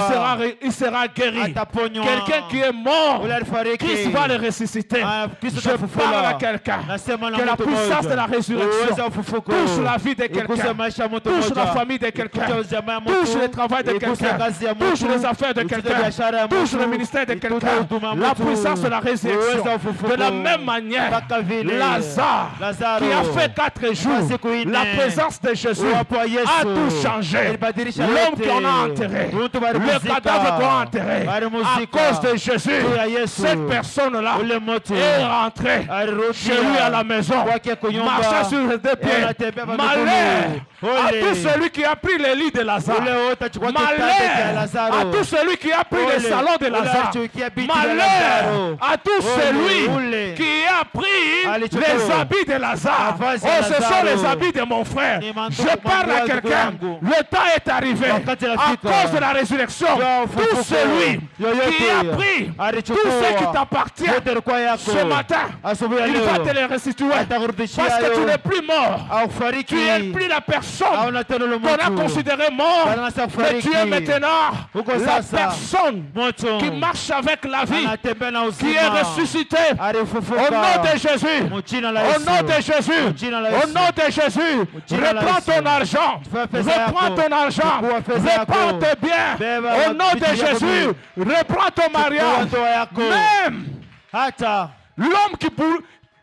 il sera guéri. Ataponywa. Quelqu'un qui est mort, Ule alifariki. Christ va le ressusciter. Kristo Je atafufua. parle à quelqu'un. Nasema na Que la mtu puissance mmoja. de la résurrection Uwezo wa ufufuko. touche la vie de Ikuse quelqu'un, maisha ya mtu touche la mmoja. famille de quelqu'un, Ikuse jamaa ya mtu. touche le travail de Ikuse quelqu'un, kazi ya touche mtu. les affaires de Ikuse quelqu'un, biashara ya touche mtu. le ministère de Ikuse quelqu'un. huduma ya La mtu. puissance de la résurrection. Uwezo wa ufufuko. De la même manière, Mpaka vile. Lazare, Lazaro. qui a fait 4 jours, Siku nne. la présence de Jésus Uwapo wa Yesu. a tout changé. Ilibadilisha L'homme yote. qu'on a enterré, Mtu le balimuzika. cadavre qu'on a enterré, à Balimuzika. cause de Jésus, Juu ya Yesu. cette personne-là Ule moto. est rentrée Alirudia. chez lui à la maison, Kwake kunyumba. marchant sur les 2 pieds. Anatembea kwa Malheur miguu. à Ole. tout celui qui a pris les lits de Lazare. Ule wote achukua kitanda cha Malheur Lazaro. à tout celui qui a pris Ole. les salons de Ule Lazare. alichukia biti la Malheur Lazaro. à tout celui Ule. qui a pris Alichukua. les habits de Lazare. Mavazi Oh, ya ce sont Lazaro. les habits de mon frère. Ni manto- Je parle à manto ya quelqu'un. ndugu yangu. Le temps est arrivé. Wakati À unafika. cause de la résurrection, Ya tout ufufuko. celui Yoyote. qui a pris Alichukua. tout ce qui t'appartient Yote yalikuwa yako. ce matin, Asubuhi ya il leo. va te les restituer. Atakurudishia Parce que hayo. tu n'es plus mort. Haufariki. Tu n'es plus la personne Hauna tena ule qu'on a mtu. considéré mort. Banaanza Mais tu es kufariki. maintenant Huko la sasa. personne Moto. qui marche avec la vie, Anatembea na qui est uzima. ressuscité. Alifufuka. Au nom de Jésus. Mu jina la Au Yesu. nom de Jésus. Jina la Au Yesu. nom de Jésus. Jina la Reprends Yesu. ton argent. Fais pesa Reprends yako. ton argent. Chukua pesa yako. Reprends tes biens. Beba Au nom de vitu vyako. Jésus. Reprends ton mariage. ndoa yako. Même Hata l'homme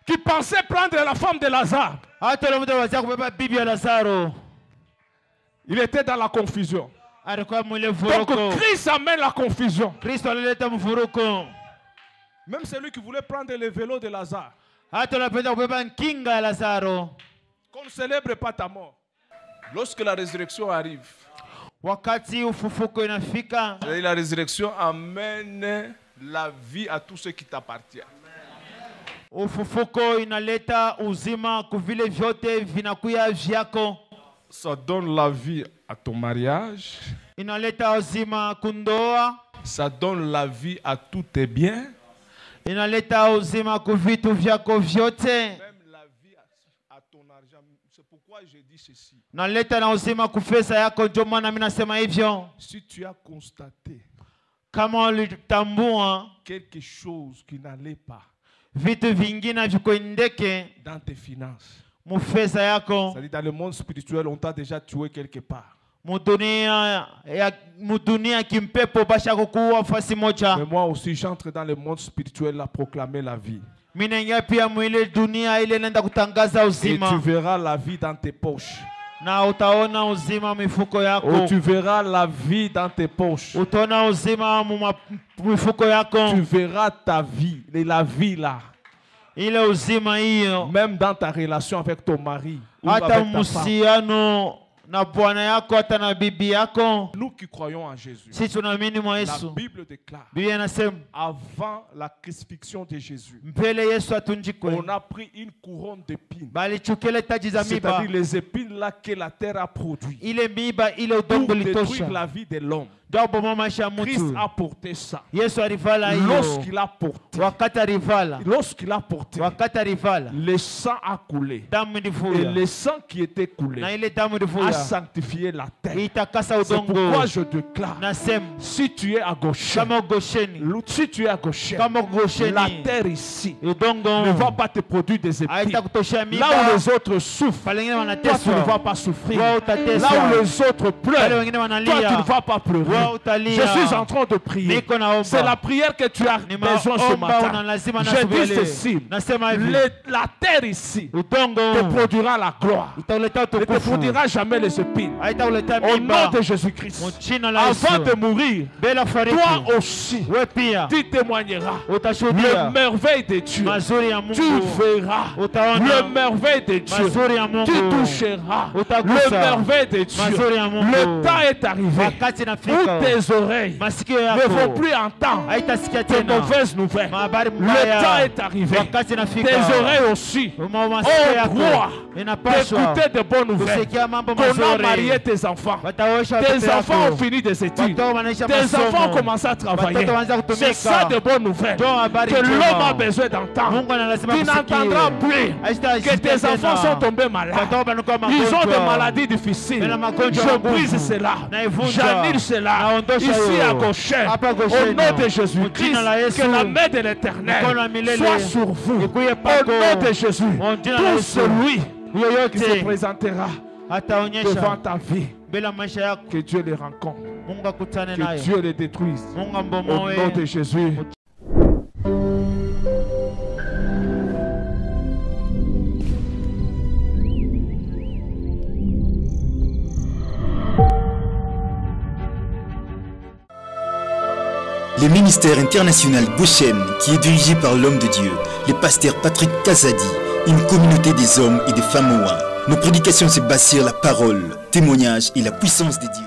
qui pensait prendre la femme de Lazare, hata ule mtu anaweza kubeba bibi ya Lazaro il était dans la confusion. alikuwa mwile Donc vuruko. Christ amène la confusion. Kristo alileta mvuruko. Même celui qui voulait prendre le vélo de Lazare. Hata unapenda kubeba kinga ya Lazaro. Qu'on ne célèbre pas ta mort. Lorsque la résurrection arrive, Wakati ufufuko inafika, la résurrection amène la vie à tout ce qui t'appartient. ufufuko inaleta uzima kuvile vyote vinakuya vyako. Ça donne la vie à ton mariage. Inaleta uzima kundoa. Ça donne la vie à tous tes biens. Inaleta uzima kuvitu vyako vyote. Même la vie à ton argent. C'est pourquoi je dis ceci. Naleta na uzima kufesa yako, ndio maana mimi nasema hivyo. Si tu as constaté Kama ulitambua quelque chose qui n'allait pas vitu vingine vikuendeke dans tes finances, mufesa yako, c'est-à-dire dans le monde spirituel, on t'a déjà tué quelque part. mudunia kimpepo basha kukuwa fasi moja. Mais moi aussi, j'entre dans le monde spirituel à proclamer la vie. Mimi naingia pia mwile dunia ile nenda kutangaza Et uzima. tu verras la vie dans tes poches. Na utaona uzima mifuko yako. Oh, tu verras la vie dans tes poches. Utaona uzima mifuko yako. Tu verras ta vie, la vie là. Ile uzima hiyo. Même dans ta relation avec ton mari. Ou Hata avec ta femme. musiano na bwana yako hata na bibi yako. Nous qui croyons en Jésus. Sisi tunaamini mwa La Yesu. Bible déclare. Biblia inasema Avant la crucifixion de Jésus, mbele Yesu atunjikwe. on a pris une couronne d'épines. Bali chukele taji za miba. C'est-à-dire les épines là que la terre a produit. Ile miba ile Pour udongo détruire litosha. la vie de l'homme. Christ Mutu. a porté ça. Yesu alivala hiyo. Lorsqu'il a porté. Wakati alivala. Lorsqu'il a porté. Wakati alivala. Le sang a coulé. Damu Et ilivuja. le sang qui était coulé Na ile damu a ilivuja. sanctifier la terre. itakasa C'est udongo. pourquoi je déclare, Nasema si tu es à gauche, kama ugosheni, si tu es à gauche, kama la ugosheni, terre ici udongo ne va pas te produire des épines. haitakutoshea Là mimba. où les autres souffrent, Pale wengine toi tu wanateswa, ne vas pas souffrir. wao Là utateswa. où les autres Pale pleurent, wengine toi tu ne wanalia, vas pas pleurer. wao utalia. Je suis en train de prier. Niko naomba. C'est la prière que tu as Ni besoin ce maomba matin. una lazima Je nasubiri. dis ceci, Nasema hivi, la terre ici udongo te produira la gloire. itauleta Ne te utukufu, produira jamais les épines. haitauleta Au nom mimba. de Jésus-Christ. Mu jina la Yesu. Avant de mourir, Bila fariki, toi aussi, we pia tu témoigneras utashuhudia le merveille de Dieu. mazuri ya Tu Mungu, verras utaona le merveille de Dieu. mazuri ya Mungu, Tu toucheras utagusa le merveille de Dieu. mazuri ya Mungu. Le temps est arrivé Wakati où nafika, tes oreilles masikio ne vont yako plus entendre haitasikia de tena mauvaises nouvelles. mahabari Le temps mbaya. est arrivé. Wakati nafika, Tes oreilles aussi masikio ont droit yako inapaswa d'écouter de bonnes nouvelles. kusikia mambo Qu'on a mazuri. marié tes enfants. Wataosha Tes watoto enfants ont yako, fini des études. watoto wanaisha Tes enfants ont masomo, commencé à travailler. watoto wanaanza kutumika. C'est ça de bonnes nouvelles Ndio habari que njema. l'homme a besoin d'entendre. Mungu ana lazima Tu kusikia. n'entendras plus Haitasikia que tes tena. enfants sont tombés malades. Watoto wanakuwa Ils ont magonjwa. des maladies difficiles. Wana magonjwa Je ya nguvu. brise cela. Naivunja. J'annule cela. Naondosha Ici hiyo. à Goshen. Hapa Au Gosheni. nom de Mu Jésus-Christ. jina la Yesu. Que la main de l'Éternel Mkono wa milele soit sur vous. ikuye Au pako. nom de Jésus. Mu jina la Tout Yesu. celui qui Yoyote se présentera devant ataonyesha ta vie, bila maisha yako, que Dieu les rencontre. Mungu akutane Que naye, Dieu les détruise. Mungu Au ambomoe. nom de Jésus. Le ministère international Goshen, qui est dirigé par l'homme de Dieu, le pasteur Patrick Kazadi, une communauté des hommes et des femmes noirs. Nos prédications se basent sur la parole, témoignage et la puissance de Dieu.